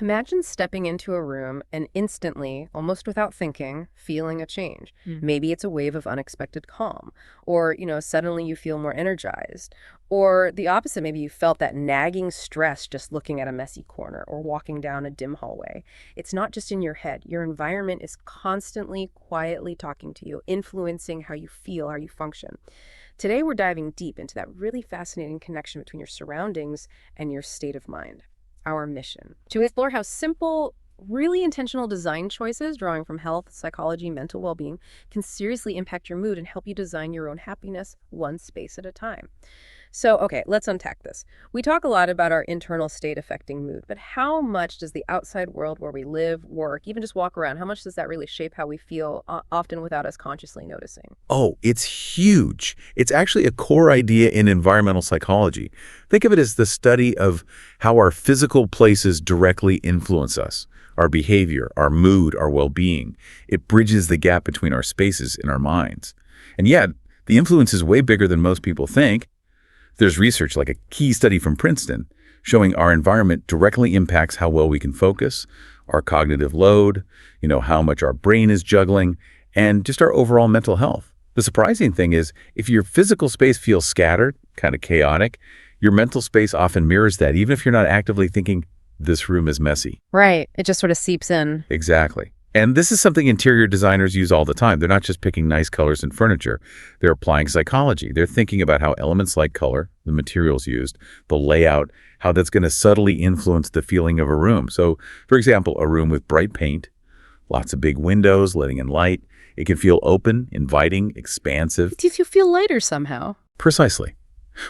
Imagine stepping into a room and instantly, almost without thinking, feeling a change. Mm. Maybe it's a wave of unexpected calm, or, suddenly you feel more energized. Or the opposite, maybe you felt that nagging stress just looking at a messy corner or walking down a dim hallway. It's not just in your head. Your environment is constantly, quietly talking to you, influencing how you feel, how you function. Today, we're diving deep into that really fascinating connection between your surroundings and your state of mind. Our mission to explore how simple, really intentional design choices, drawing from health, psychology, mental well being, can seriously impact your mood and help you design your own happiness one space at a time. So, okay, let's unpack this. We talk a lot about our internal state affecting mood, but how much does the outside world where we live, work, even just walk around, how much does that really shape how we feel, often without us consciously noticing? Oh, it's huge. It's actually a core idea in environmental psychology. Think of it as the study of how our physical places directly influence us, our behavior, our mood, our well-being. It bridges the gap between our spaces in our minds. And yet, the influence is way bigger than most people think. There's research, like a key study from Princeton, showing our environment directly impacts how well we can focus, our cognitive load, how much our brain is juggling, and just our overall mental health. The surprising thing is, if your physical space feels scattered, kind of chaotic, your mental space often mirrors that, even if you're not actively thinking, this room is messy. Right. It just sort of seeps in. Exactly. And this is something interior designers use all the time. They're not just picking nice colors in furniture. They're applying psychology. They're thinking about how elements like color, the materials used, the layout, how that's going to subtly influence the feeling of a room. So, for example, a room with bright paint, lots of big windows letting in light, it can feel open, inviting, expansive. You feel lighter somehow. Precisely.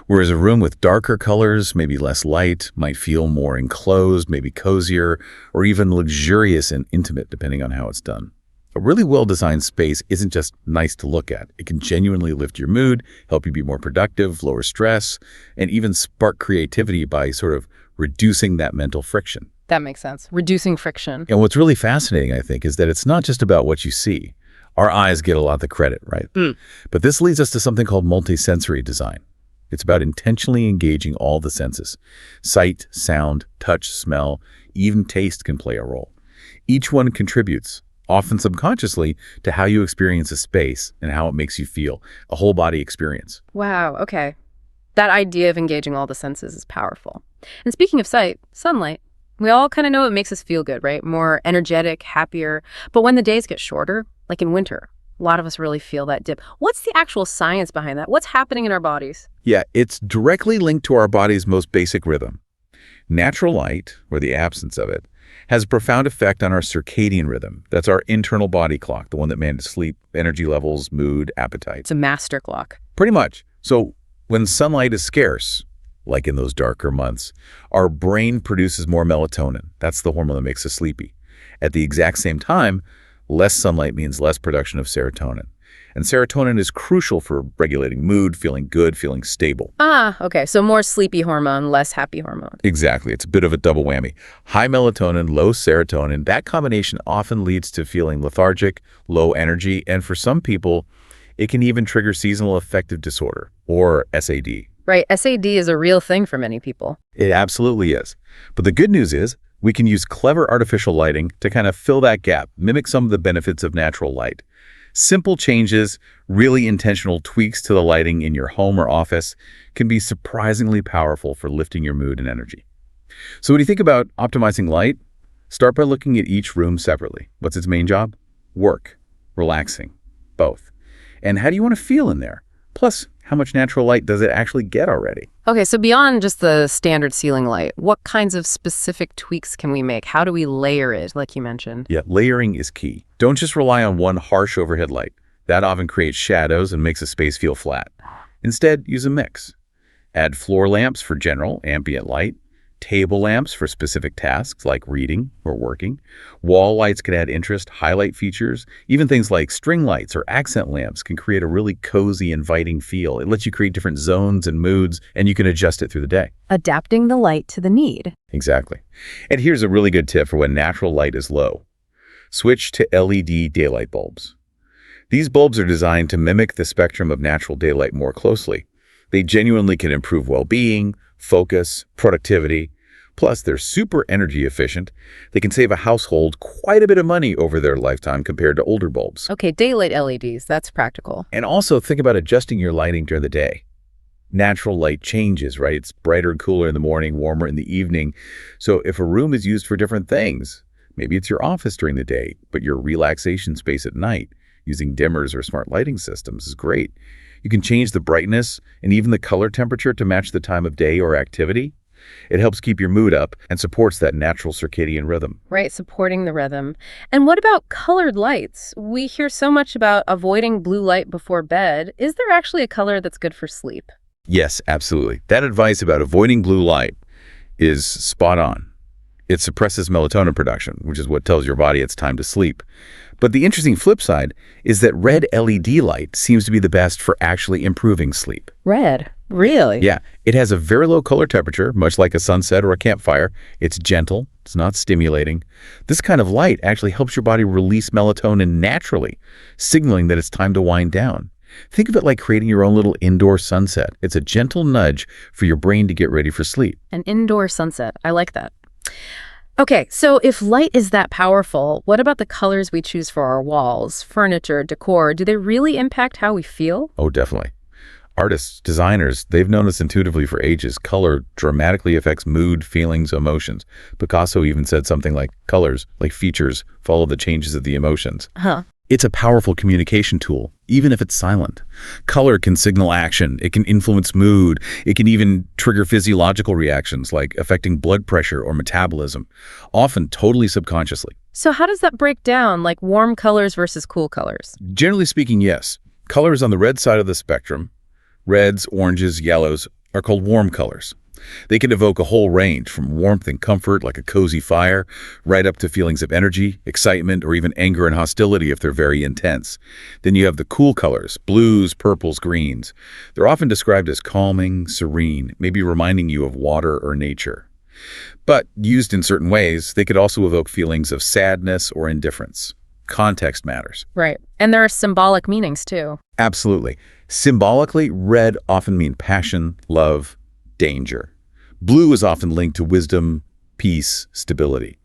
Whereas a room with darker colors, maybe less light, might feel more enclosed, maybe cozier, or even luxurious and intimate, depending on how it's done. A really well-designed space isn't just nice to look at. It can genuinely lift your mood, help you be more productive, lower stress, and even spark creativity by sort of reducing that mental friction. That makes sense. Reducing friction. And what's really fascinating, I think, is that it's not just about what you see. Our eyes get a lot of the credit, right? But this leads us to something called multisensory design. It's about intentionally engaging all the senses. Sight, sound, touch, smell, even taste can play a role. Each one contributes, often subconsciously, to how you experience a space and how it makes you feel, a whole body experience. Wow, okay. That idea of engaging all the senses is powerful. And speaking of sight, sunlight. We all kind of know it makes us feel good, right? More energetic, happier. But when the days get shorter, like in winter, a lot of us really feel that dip. What's the actual science behind that? What's happening in our bodies? Yeah, it's directly linked to our body's most basic rhythm. Natural light, or the absence of it, has a profound effect on our circadian rhythm. That's our internal body clock, the one that manages sleep, energy levels, mood, appetite. It's a master clock. Pretty much. So when sunlight is scarce, like in those darker months, our brain produces more melatonin. That's the hormone that makes us sleepy. At the exact same time, less sunlight means less production of serotonin. And serotonin is crucial for regulating mood, feeling good, feeling stable. Okay. So more sleepy hormone, less happy hormone. Exactly. It's a bit of a double whammy. High melatonin, low serotonin, that combination often leads to feeling lethargic, low energy, and for some people, it can even trigger seasonal affective disorder, or SAD. Right. SAD is a real thing for many people. It absolutely is. But the good news is, we can use clever artificial lighting to kind of fill that gap, mimic some of the benefits of natural light. Simple changes, really intentional tweaks to the lighting in your home or office can be surprisingly powerful for lifting your mood and energy. So when you think about optimizing light, start by looking at each room separately. What's its main job? Work, relaxing, both. And how do you want to feel in there? Plus, how much natural light does it actually get already? Okay, so beyond just the standard ceiling light, what kinds of specific tweaks can we make? How do we layer it, like you mentioned? Yeah, layering is key. Don't just rely on one harsh overhead light. That often creates shadows and makes a space feel flat. Instead, use a mix. Add floor lamps for general, ambient light, table lamps for specific tasks like reading or working. Wall lights can add interest, highlight features. Even things like string lights or accent lamps can create a really cozy, inviting feel. It lets you create different zones and moods, and you can adjust it through the day. Adapting the light to the need. Exactly. And here's a really good tip for when natural light is low. Switch to LED daylight bulbs. These bulbs are designed to mimic the spectrum of natural daylight more closely. They genuinely can improve well-being, focus, productivity. Plus, they're super energy efficient. They can save a household quite a bit of money over their lifetime compared to older bulbs. Okay, daylight LEDs, that's practical. And also think about adjusting your lighting during the day. Natural light changes, right? It's brighter and cooler in the morning, warmer in the evening. So if a room is used for different things, maybe it's your office during the day, but your relaxation space at night, using dimmers or smart lighting systems is great. You can change the brightness and even the color temperature to match the time of day or activity. It helps keep your mood up and supports that natural circadian rhythm. Right, supporting the rhythm. And what about colored lights? We hear so much about avoiding blue light before bed. Is there actually a color that's good for sleep? Yes, absolutely. That advice about avoiding blue light is spot on. It suppresses melatonin production, which is what tells your body it's time to sleep. But the interesting flip side is that red LED light seems to be the best for actually improving sleep. Red? Really? Yeah, it has a very low color temperature, much like a sunset or a campfire. It's gentle, it's not stimulating. This kind of light actually helps your body release melatonin naturally, signaling that it's time to wind down. Think of it like creating your own little indoor sunset. It's a gentle nudge for your brain to get ready for sleep. An indoor sunset. I like that. Okay, so if light is that powerful, what about the colors we choose for our walls, furniture, decor? Do they really impact how we feel? Oh, definitely. Artists, designers, they've known this intuitively for ages. Color dramatically affects mood, feelings, emotions. Picasso even said something like, colors, like features, follow the changes of the emotions. Huh. It's a powerful communication tool, even if it's silent. Color can signal action. It can influence mood. It can even trigger physiological reactions like affecting blood pressure or metabolism, often totally subconsciously. So how does that break down, like warm colors versus cool colors? Generally speaking, yes. Colors on the red side of the spectrum, reds, oranges, yellows, are called warm colors. They can evoke a whole range from warmth and comfort, like a cozy fire, right up to feelings of energy, excitement, or even anger and hostility if they're very intense. Then you have the cool colors, blues, purples, greens. They're often described as calming, serene, maybe reminding you of water or nature. But used in certain ways, they could also evoke feelings of sadness or indifference. Context matters. Right. And there are symbolic meanings, too. Absolutely. Symbolically, red often means passion, love, danger. Blue is often linked to wisdom, peace, stability.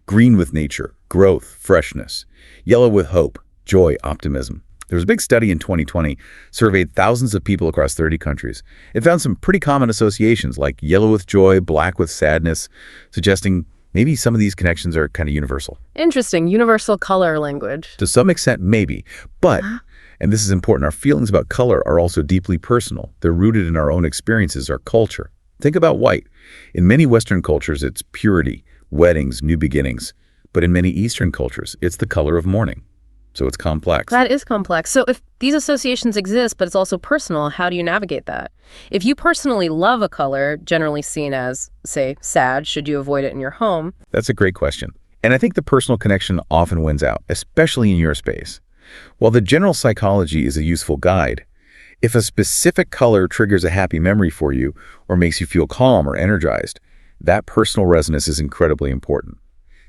Green with nature, growth, freshness. Yellow with hope, joy, optimism. There was a big study in 2020, surveyed thousands of people across 30 countries. It found some pretty common associations like yellow with joy, black with sadness, suggesting maybe some of these connections are kind of universal. Interesting. Universal color language. To some extent, maybe. But, and this is important, our feelings about color are also deeply personal. They're rooted in our own experiences, our culture. Think about white. In many Western cultures, it's purity, weddings, new beginnings. But in many Eastern cultures, it's the color of mourning. So it's complex. That is complex. So if these associations exist, but it's also personal, how do you navigate that? If you personally love a color, generally seen as, say, sad, should you avoid it in your home? That's a great question. And I think the personal connection often wins out, especially in your space. While the general psychology is a useful guide, if a specific color triggers a happy memory for you or makes you feel calm or energized, that personal resonance is incredibly important.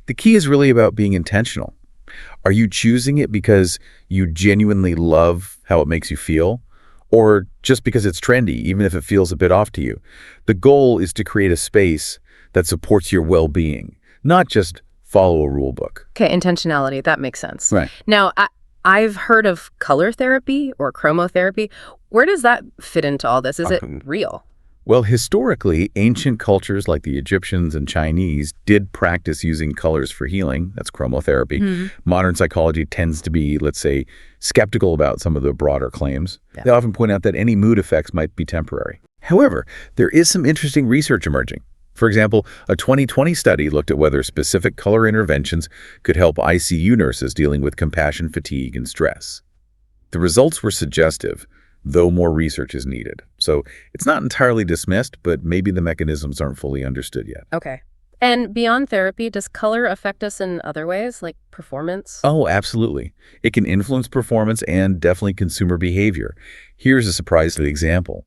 The key is really about being intentional. Are you choosing it because you genuinely love how it makes you feel? Or just because it's trendy, even if it feels a bit off to you? The goal is to create a space that supports your well-being, not just follow a rule book. Okay, intentionality, that makes sense. Right. Now, I've heard of color therapy or chromotherapy. Where does that fit into all this? Is it real? Well, historically, ancient cultures like the Egyptians and Chinese did practice using colors for healing. That's chromotherapy. Modern psychology tends to be, let's say, skeptical about some of the broader claims. They often point out that any mood effects might be temporary. However, there is some interesting research emerging. For example, a 2020 study looked at whether specific color interventions could help ICU nurses dealing with compassion fatigue and stress. The results were suggestive, though more research is needed. So it's not entirely dismissed, but maybe the mechanisms aren't fully understood yet. Okay. And beyond therapy, does color affect us in other ways, like performance? Oh, absolutely. It can influence performance and definitely consumer behavior. Here's a surprising example.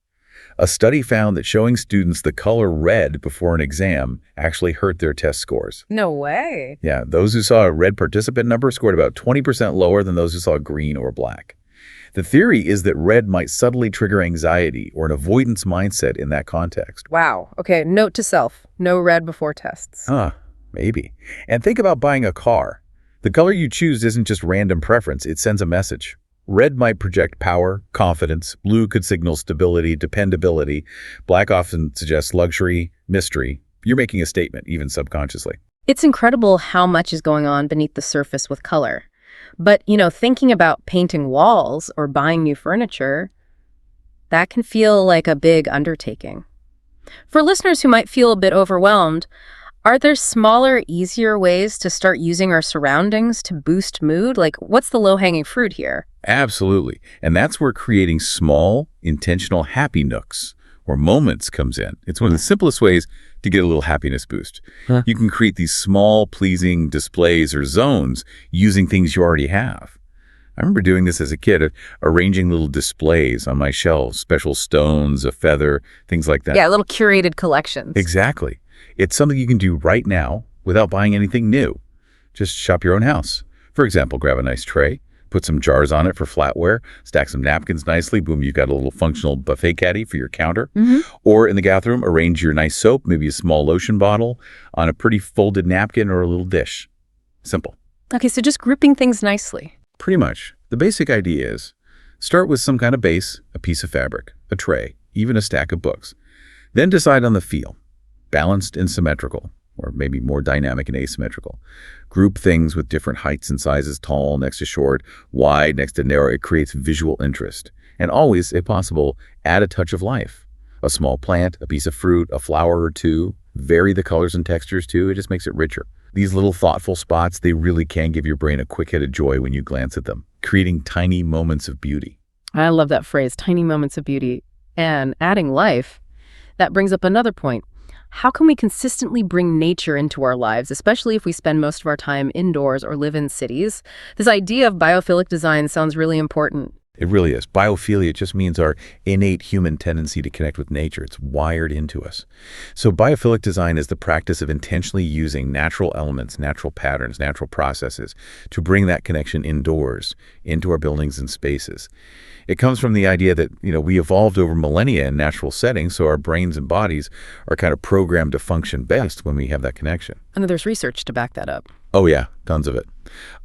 A study found that showing students the color red before an exam actually hurt their test scores. No way. Yeah, those who saw a red participant number scored about 20% lower than those who saw green or black. The theory is that red might subtly trigger anxiety or an avoidance mindset in that context. Wow. Okay, note to self, no red before tests. Huh, maybe. And think about buying a car. The color you choose isn't just random preference, it sends a message. Red might project power, confidence. Blue could signal stability, dependability. Black often suggests luxury, mystery. You're making a statement, even subconsciously. It's incredible how much is going on beneath the surface with color. But, thinking about painting walls or buying new furniture, that can feel like a big undertaking. For listeners who might feel a bit overwhelmed, are there smaller, easier ways to start using our surroundings to boost mood? Like, what's the low-hanging fruit here? Absolutely. And that's where creating small, intentional happy nooks or moments comes in. It's one of the simplest ways to get a little happiness boost. Huh. You can create these small, pleasing displays or zones using things you already have. I remember doing this as a kid, arranging little displays on my shelves, special stones, a feather, things like that. Yeah, little curated collections. Exactly. It's something you can do right now without buying anything new. Just shop your own house. For example, grab a nice tray, put some jars on it for flatware, stack some napkins nicely, boom, you've got a little functional buffet caddy for your counter. Or in the bathroom, arrange your nice soap, maybe a small lotion bottle, on a pretty folded napkin or a little dish. Simple. Okay, so just grouping things nicely. Pretty much. The basic idea is start with some kind of base, a piece of fabric, a tray, even a stack of books. Then decide on the feel. Balanced and symmetrical, or maybe more dynamic and asymmetrical. Group things with different heights and sizes, tall next to short, wide next to narrow. It creates visual interest. And always, if possible, add a touch of life. A small plant, a piece of fruit, a flower or two. Vary the colors and textures too. It just makes it richer. These little thoughtful spots, they really can give your brain a quick hit of joy when you glance at them, creating tiny moments of beauty. I love that phrase, tiny moments of beauty. And adding life, that brings up another point. How can we consistently bring nature into our lives, especially if we spend most of our time indoors or live in cities? This idea of biophilic design sounds really important. It really is. Biophilia just means our innate human tendency to connect with nature. It's wired into us. So biophilic design is the practice of intentionally using natural elements, natural patterns, natural processes to bring that connection indoors, into our buildings and spaces. It comes from the idea that, we evolved over millennia in natural settings, so our brains and bodies are kind of programmed to function best when we have that connection. And there's research to back that up. Oh yeah, tons of it.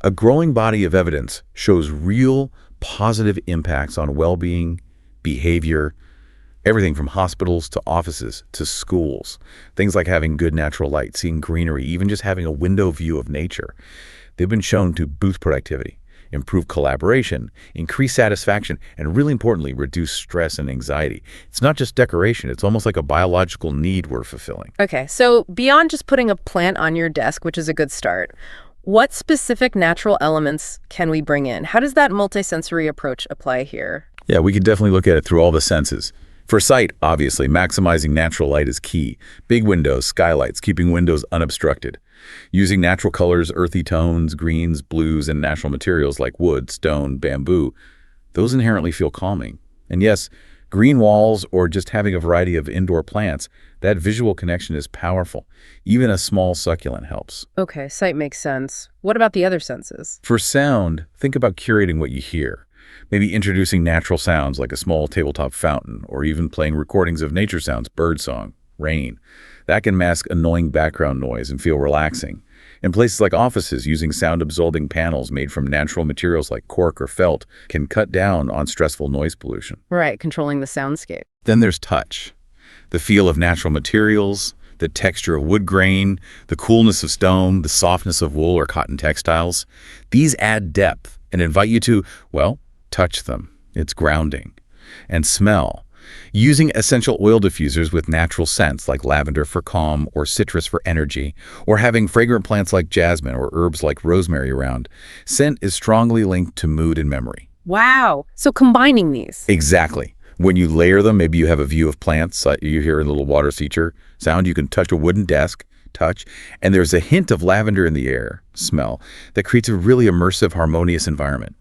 A growing body of evidence shows real positive impacts on well-being, behavior, everything from hospitals to offices to schools. Things like having good natural light, seeing greenery, even just having a window view of nature. They've been shown to boost productivity, improve collaboration, increase satisfaction, and really importantly, reduce stress and anxiety. It's not just decoration. It's almost like a biological need we're fulfilling. Okay, so beyond just putting a plant on your desk, which is a good start, what specific natural elements can we bring in? How does that multisensory approach apply here? Yeah, we can definitely look at it through all the senses. For sight, obviously, maximizing natural light is key. Big windows, skylights, keeping windows unobstructed. Using natural colors, earthy tones, greens, blues, and natural materials like wood, stone, bamboo, those inherently feel calming. And yes, green walls or just having a variety of indoor plants, that visual connection is powerful. Even a small succulent helps. Okay, sight makes sense. What about the other senses? For sound, think about curating what you hear. Maybe introducing natural sounds like a small tabletop fountain, or even playing recordings of nature sounds, birdsong, rain. That can mask annoying background noise and feel relaxing. In places like offices, using sound-absorbing panels made from natural materials like cork or felt can cut down on stressful noise pollution. Right, controlling the soundscape. Then there's touch. The feel of natural materials, the texture of wood grain, the coolness of stone, the softness of wool or cotton textiles. These add depth and invite you to, touch them. It's grounding. And smell. Using essential oil diffusers with natural scents like lavender for calm or citrus for energy, or having fragrant plants like jasmine or herbs like rosemary around, scent is strongly linked to mood and memory. Wow. So combining these. Exactly. When you layer them, maybe you have a view of plants, you hear a little water feature sound, you can touch a wooden desk, and there's a hint of lavender in the air, smell, that creates a really immersive, harmonious environment.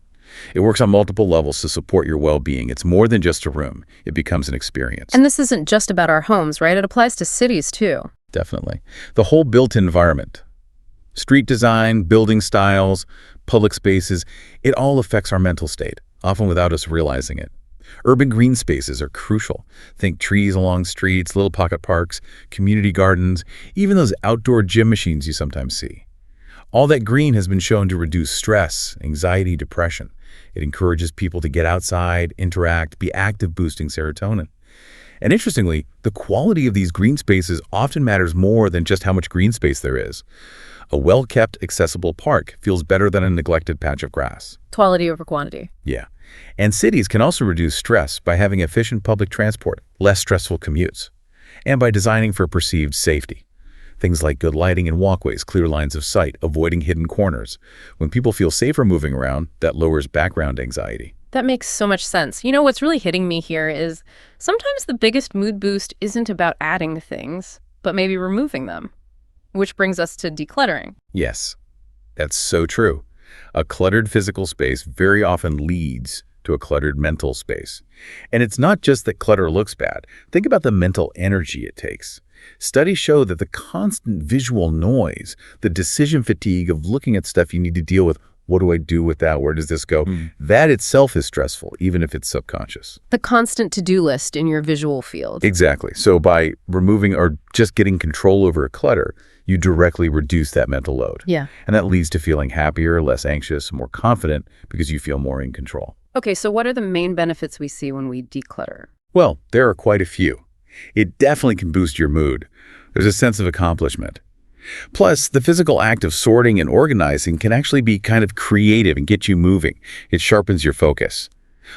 It works on multiple levels to support your well-being. It's more than just a room. It becomes an experience. And this isn't just about our homes, right? It applies to cities, too. Definitely. The whole built environment, street design, building styles, public spaces, it all affects our mental state. often without us realizing it. Urban green spaces are crucial. Think trees along streets, little pocket parks, community gardens, even those outdoor gym machines you sometimes see. All that green has been shown to reduce stress, anxiety, depression. It encourages people to get outside, interact, be active, boosting serotonin. And interestingly, the quality of these green spaces often matters more than just how much green space there is. A well-kept, accessible park feels better than a neglected patch of grass. Quality over quantity. Yeah. And cities can also reduce stress by having efficient public transport, less stressful commutes, and by designing for perceived safety. Things like good lighting and walkways, clear lines of sight, avoiding hidden corners. When people feel safer moving around, that lowers background anxiety. That makes so much sense. You know, what's really hitting me here is sometimes the biggest mood boost isn't about adding things, but maybe removing them, which brings us to decluttering. Yes, that's so true. A cluttered physical space very often leads to a cluttered mental space. And it's not just that clutter looks bad. Think about the mental energy it takes. Studies show that the constant visual noise, the decision fatigue of looking at stuff you need to deal with, what do I do with that? Where does this go? That itself is stressful, even if it's subconscious. The constant to-do list in your visual field. Exactly. So by removing or just getting control over a clutter, you directly reduce that mental load. Yeah. And that leads to feeling happier, less anxious, more confident because you feel more in control. Okay, so what are the main benefits we see when we declutter? Well, there are quite a few. It definitely can boost your mood. There's a sense of accomplishment. Plus, the physical act of sorting and organizing can actually be kind of creative and get you moving. It sharpens your focus.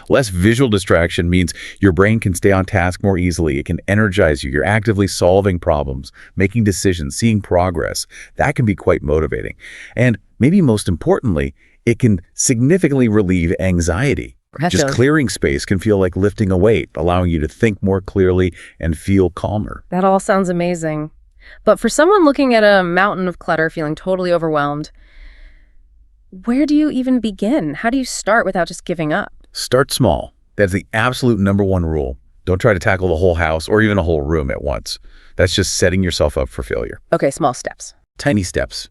Less visual distraction means your brain can stay on task more easily. It can energize you. You're actively solving problems, making decisions, seeing progress. That can be quite motivating. And maybe most importantly, it can significantly relieve anxiety. Just clearing space can feel like lifting a weight, allowing you to think more clearly and feel calmer. That all sounds amazing. But for someone looking at a mountain of clutter, feeling totally overwhelmed, where do you even begin? How do you start without just giving up? Start small. That's the absolute #1 rule. Don't try to tackle the whole house or even a whole room at once. That's just setting yourself up for failure. Okay, small steps. Tiny steps.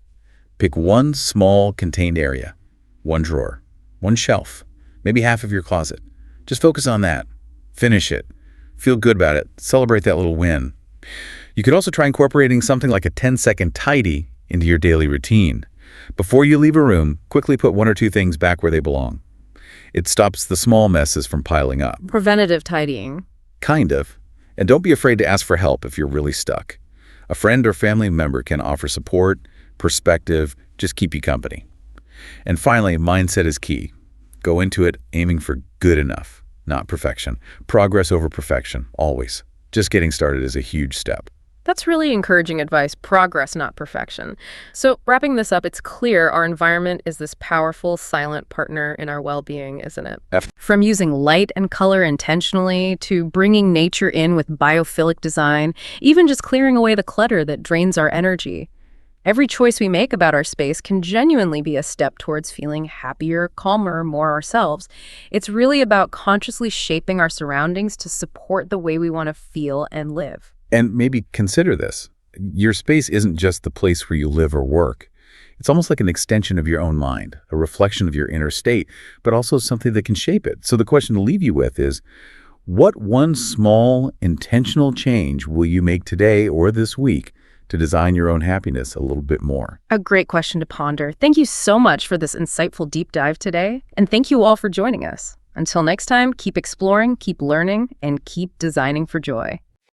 Pick one small contained area, one drawer, one shelf, maybe half of your closet. Just focus on that. Finish it. Feel good about it. Celebrate that little win. You could also try incorporating something like a 10-second tidy into your daily routine. Before you leave a room, quickly put one or two things back where they belong. It stops the small messes from piling up. Preventative tidying. Kind of. And don't be afraid to ask for help if you're really stuck. A friend or family member can offer support, perspective, just keep you company. And finally, mindset is key. Go into it aiming for good enough, not perfection. Progress over perfection, always. Just getting started is a huge step. That's really encouraging advice. Progress, not perfection. So wrapping this up, it's clear our environment is this powerful, silent partner in our well-being, isn't it? From using light and color intentionally to bringing nature in with biophilic design, even just clearing away the clutter that drains our energy. Every choice we make about our space can genuinely be a step towards feeling happier, calmer, more ourselves. It's really about consciously shaping our surroundings to support the way we want to feel and live. And maybe consider this. Your space isn't just the place where you live or work. It's almost like an extension of your own mind, a reflection of your inner state, but also something that can shape it. So the question to leave you with is, what one small, intentional change will you make today or this week to design your own happiness a little bit more? A great question to ponder. Thank you so much for this insightful deep dive today. And thank you all for joining us. Until next time, keep exploring, keep learning, and keep designing for joy.